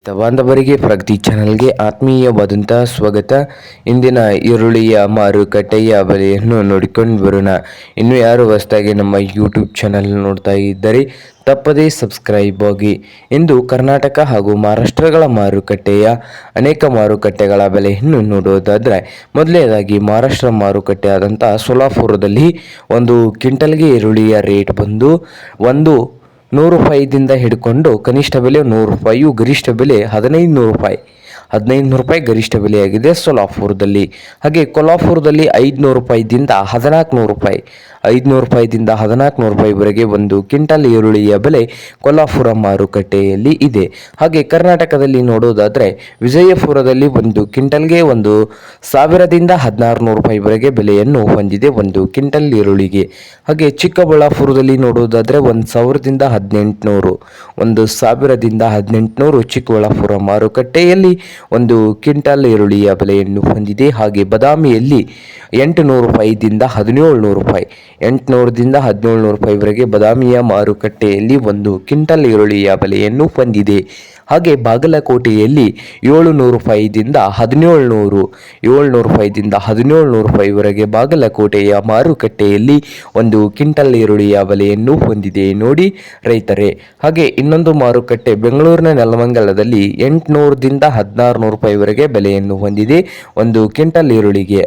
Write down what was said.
ಬಾಂಧವರಿಗೆ ಪ್ರಗತಿ ಚಾನೆಲ್ಗೆ ಆತ್ಮೀಯವಾದಂತಹ ಸ್ವಾಗತ. ಇಂದಿನ ಈರುಳ್ಳಿಯ ಮಾರುಕಟ್ಟೆಯ ಬೆಲೆಯನ್ನು ನೋಡಿಕೊಂಡು ಬರೋಣ. ಇನ್ನು ಯಾರು ಹೊಸದಾಗಿ ನಮ್ಮ ಯೂಟ್ಯೂಬ್ ಚಾನೆಲ್ ನೋಡ್ತಾ ಇದ್ದರೆ ತಪ್ಪದೇ ಸಬ್ಸ್ಕ್ರೈಬ್ ಆಗಿ. ಇಂದು ಕರ್ನಾಟಕ ಹಾಗೂ ಮಹಾರಾಷ್ಟ್ರಗಳ ಮಾರುಕಟ್ಟೆಯ ಅನೇಕ ಮಾರುಕಟ್ಟೆಗಳ ಬೆಲೆಯನ್ನು ನೋಡೋದಾದರೆ, ಮೊದಲನೇದಾಗಿ ಮಹಾರಾಷ್ಟ್ರ ಮಾರುಕಟ್ಟೆ ಆದಂಥ ಸೋಲಾಪುರದಲ್ಲಿ ಒಂದು ಕ್ವಿಂಟಲ್ಗೆ ಈರುಳ್ಳಿಯ ರೇಟ್ ಬಂದು 100 ರೂಪಾಯಿದಿಂದ ಹಿಡ್ಕೊಂಡು ಕನಿಷ್ಠ ಬೆಲೆ 100 ರೂಪಾಯಿಯು, ಗರಿಷ್ಠ ಬೆಲೆ 1500 ರೂಪಾಯಿ. 1500 ರೂಪಾಯಿ ಗರಿಷ್ಠ ಬೆಲೆಯಾಗಿದೆ ಸೋಲಾಪುರದಲ್ಲಿ. ಹಾಗೆ ಕೊಲ್ಹಾಪುರದಲ್ಲಿ 500 ರೂಪಾಯಿದಿಂದ 1400 ರೂಪಾಯಿ, 500 ರೂಪಾಯಿದಿಂದ 1400 ರೂಪಾಯಿವರೆಗೆ ಒಂದು ಕ್ವಿಂಟಲ್ ಈರುಳ್ಳಿಯ ಬೆಲೆ ಕೊಲ್ಹಾಪುರ ಮಾರುಕಟ್ಟೆಯಲ್ಲಿ ಇದೆ. ಹಾಗೆ ಕರ್ನಾಟಕದಲ್ಲಿ ನೋಡೋದಾದರೆ ವಿಜಯಪುರದಲ್ಲಿ ಒಂದು ಕ್ವಿಂಟಲ್ಗೆ 1000ದಿಂದ 1600 ರೂಪಾಯಿವರೆಗೆ ಬೆಲೆಯನ್ನು ಹೊಂದಿದೆ ಒಂದು ಕ್ವಿಂಟಲ್ ಈರುಳ್ಳಿಗೆ. ಹಾಗೆ ಚಿಕ್ಕಬಳ್ಳಾಪುರದಲ್ಲಿ ನೋಡೋದಾದರೆ 1000ದಿಂದ 1800, 1000ದಿಂದ 1800 ಚಿಕ್ಕಬಳ್ಳಾಪುರ ಮಾರುಕಟ್ಟೆಯಲ್ಲಿ ಒಂದು ಕ್ವಿಂಟಲ್ ಈರುಳ್ಳಿಯ ಬೆಲೆಯನ್ನು ಹೊಂದಿದೆ. ಹಾಗೆ ಬದಾಮಿಯಲ್ಲಿ 800 ರೂಪಾಯಿದಿಂದ 1700 ರೂಪಾಯಿ, 800ದಿಂದ 1700 ರೂಪಾಯಿವರೆಗೆ ಬದಾಮಿಯ ಮಾರುಕಟ್ಟೆಯಲ್ಲಿ ಒಂದು ಕ್ವಿಂಟಲ್ ಈರುಳ್ಳಿಯ ಬೆಲೆಯನ್ನು ಹೊಂದಿದೆ. ಹಾಗೆ ಬಾಗಲಕೋಟೆಯಲ್ಲಿ 700 ರೂಪಾಯಿದಿಂದ 1700, 700 ರೂಪಾಯಿದಿಂದ 1700 ರೂಪಾಯಿವರೆಗೆ ಬಾಗಲಕೋಟೆಯ ಮಾರುಕಟ್ಟೆಯಲ್ಲಿ ಒಂದು ಕ್ವಿಂಟಲ್ ಈರುಳ್ಳಿಯ ಬೆಲೆಯನ್ನು ಹೊಂದಿದೆ ನೋಡಿ ರೈತರೇ. ಹಾಗೆ ಇನ್ನೊಂದು ಮಾರುಕಟ್ಟೆ ಬೆಂಗಳೂರಿನ ನೆಲಮಂಗಲದಲ್ಲಿ 800ದಿಂದ 1600 ರೂಪಾಯಿವರೆಗೆ ಬೆಲೆಯನ್ನು ಹೊಂದಿದೆ ಒಂದು ಕ್ವಿಂಟಲ್ ಈರುಳ್ಳಿಗೆ.